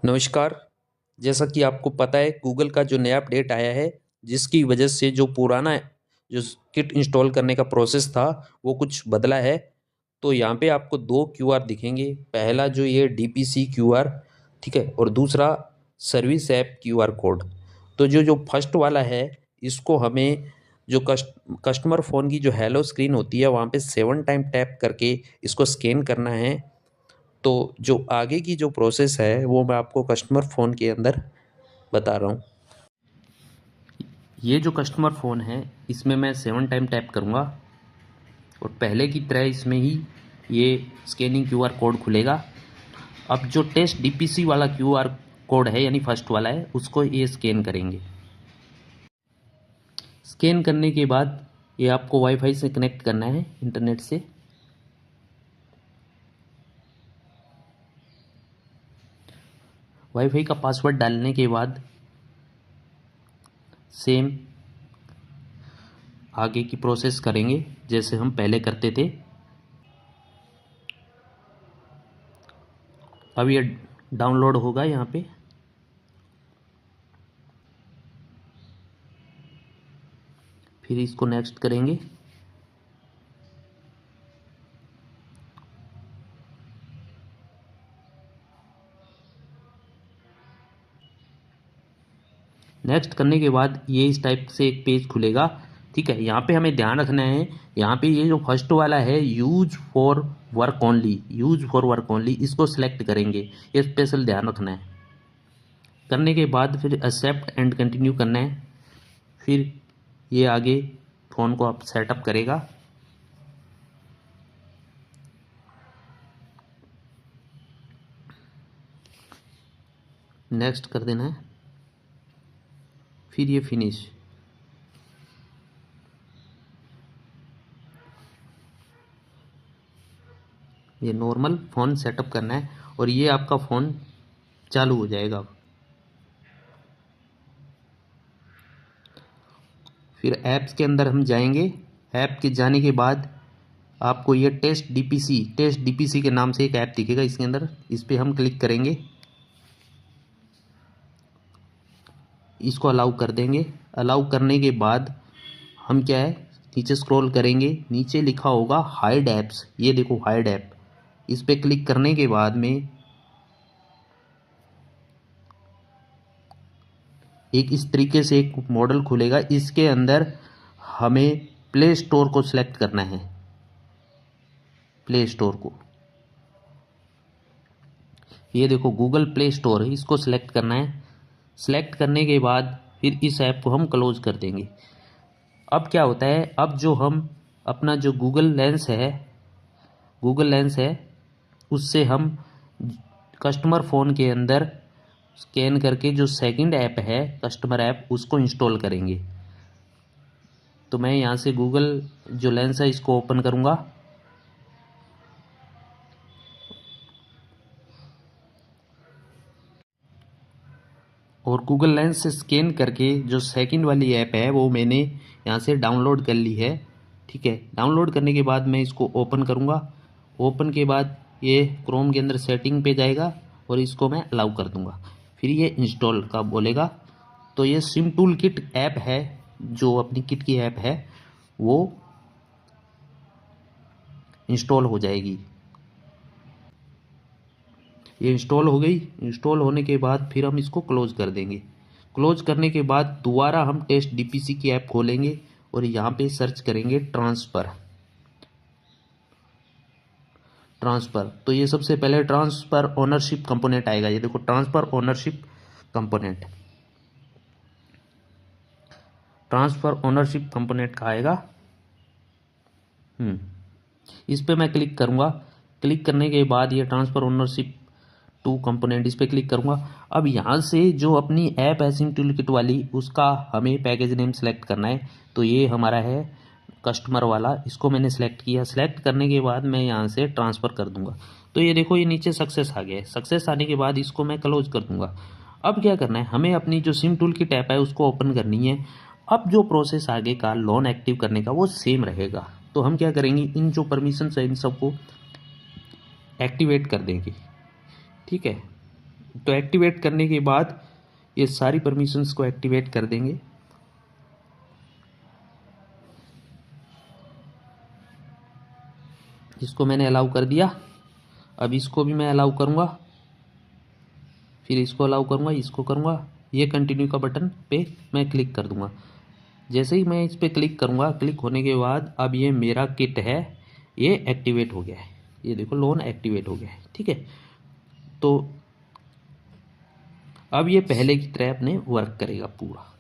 नमस्कार। जैसा कि आपको पता है गूगल का जो नया अपडेट आया है जिसकी वजह से जो पुराना जो किट इंस्टॉल करने का प्रोसेस था वो कुछ बदला है। तो यहाँ पे आपको दो क्यूआर दिखेंगे। पहला जो ये डीपीसी क्यूआर, ठीक है, और दूसरा सर्विस ऐप क्यूआर कोड। तो जो जो फर्स्ट वाला है इसको हमें जो कस्टमर फ़ोन की जो हेलो स्क्रीन होती है वहाँ पे 7 टाइम टैप करके इसको स्कैन करना है। तो जो आगे की जो प्रोसेस है वो मैं आपको कस्टमर फ़ोन के अंदर बता रहा हूँ। ये जो कस्टमर फ़ोन है इसमें मैं 7 टाइम टैप करूँगा और पहले की तरह इसमें ही ये स्कैनिंग क्यूआर कोड खुलेगा। अब जो टेस्ट डीपीसी वाला क्यूआर कोड है यानी फर्स्ट वाला है उसको ये स्कैन करेंगे। स्कैन करने के बाद ये आपको वाईफाई से कनेक्ट करना है, इंटरनेट से। वाईफाई का पासवर्ड डालने के बाद सेम आगे की प्रोसेस करेंगे जैसे हम पहले करते थे। अब ये डाउनलोड होगा यहाँ पे। फिर इसको नेक्स्ट करेंगे। नेक्स्ट करने के बाद ये इस टाइप से एक पेज खुलेगा, ठीक है। यहाँ पे हमें ध्यान रखना है, यहाँ पे ये जो फर्स्ट वाला है use for work only, use for work only, इसको सिलेक्ट करेंगे। ये स्पेशल ध्यान रखना है। करने के बाद फिर एक्सेप्ट एंड कंटिन्यू करना है। फिर ये आगे फ़ोन को आप सेटअप करेगा। नेक्स्ट कर देना है। फिर ये फिनिश। ये नॉर्मल फ़ोन सेटअप करना है और ये आपका फ़ोन चालू हो जाएगा। फिर ऐप्स के अंदर हम जाएंगे। ऐप के जाने के बाद आपको ये टेस्ट डीपीसी के नाम से एक ऐप दिखेगा इसके अंदर, इस पर हम क्लिक करेंगे। इसको अलाउ कर देंगे। अलाउ करने के बाद हम क्या है नीचे स्क्रॉल करेंगे, नीचे लिखा होगा हाइड ऐप्स। ये देखो हाइड ऐप, इस पर क्लिक करने के बाद में एक इस तरीके से एक मॉडल खुलेगा। इसके अंदर हमें प्ले स्टोर को सिलेक्ट करना है। प्ले स्टोर को, ये देखो गूगल प्ले स्टोर है, इसको सिलेक्ट करना है। सिलेक्ट करने के बाद फिर इस ऐप को हम क्लोज कर देंगे। अब क्या होता है, अब जो हम अपना जो गूगल लेंस है उससे हम कस्टमर फ़ोन के अंदर स्कैन करके जो सेकंड ऐप है कस्टमर ऐप उसको इंस्टॉल करेंगे। तो मैं यहाँ से गूगल जो लेंस है इसको ओपन करूँगा। और गूगल लेंस से स्कैन करके जो सेकंड वाली ऐप है वो मैंने यहाँ से डाउनलोड कर ली है, ठीक है। डाउनलोड करने के बाद मैं इसको ओपन करूँगा। ओपन के बाद ये क्रोम के अंदर सेटिंग पे जाएगा और इसको मैं अलाउ कर दूँगा। फिर ये इंस्टॉल का बोलेगा। तो ये सिम टूल किट ऐप है, जो अपनी किट की ऐप है वो इंस्टॉल हो जाएगी। ये इंस्टॉल हो गई। इंस्टॉल होने के बाद फिर हम इसको क्लोज कर देंगे। क्लोज करने के बाद दोबारा हम टेस्ट डीपीसी की ऐप खोलेंगे और यहाँ पे सर्च करेंगे ट्रांसफ़र। तो ये सबसे पहले ट्रांसफ़र ओनरशिप कंपोनेंट आएगा। ये देखो transfer ownership component, transfer ownership component का आएगा। इस पर मैं क्लिक करूँगा। क्लिक करने के बाद ये ट्रांसफ़र ओनरशिप टू कंपोनेंट, इस पर क्लिक करूँगा। अब यहाँ से जो अपनी ऐप है सिम टूल किट वाली उसका हमें पैकेज नेम सेलेक्ट करना है। तो ये हमारा है कस्टमर वाला, इसको मैंने सेलेक्ट किया। सेलेक्ट करने के बाद मैं यहाँ से ट्रांसफ़र कर दूँगा। तो ये देखो ये नीचे सक्सेस आ गया है। सक्सेस आने के बाद इसको मैं क्लोज कर दूँगा। अब क्या करना है, हमें अपनी जो सिम टूल किट ऐप है उसको ओपन करनी है। अब जो प्रोसेस आगे का लोन एक्टिव करने का वो सेम रहेगा। तो हम क्या करेंगे, इन जो परमिशन है इन सबको एक्टिवेट कर देंगे, ठीक है। तो एक्टिवेट करने के बाद ये सारी परमिशंस को एक्टिवेट कर देंगे। इसको मैंने अलाउ कर दिया। अब इसको भी मैं अलाउ करूँगा, फिर इसको अलाउ करूँगा, इसको करूँगा, ये कंटिन्यू का बटन पे मैं क्लिक कर दूँगा। जैसे ही मैं इस पर क्लिक करूँगा, क्लिक होने के बाद अब ये मेरा किट है, ये एक्टिवेट हो गया है। ये देखो लोन एक्टिवेट हो गया है। ठीक है, तो अब ये पहले की तरह अपने वर्क करेगा पूरा।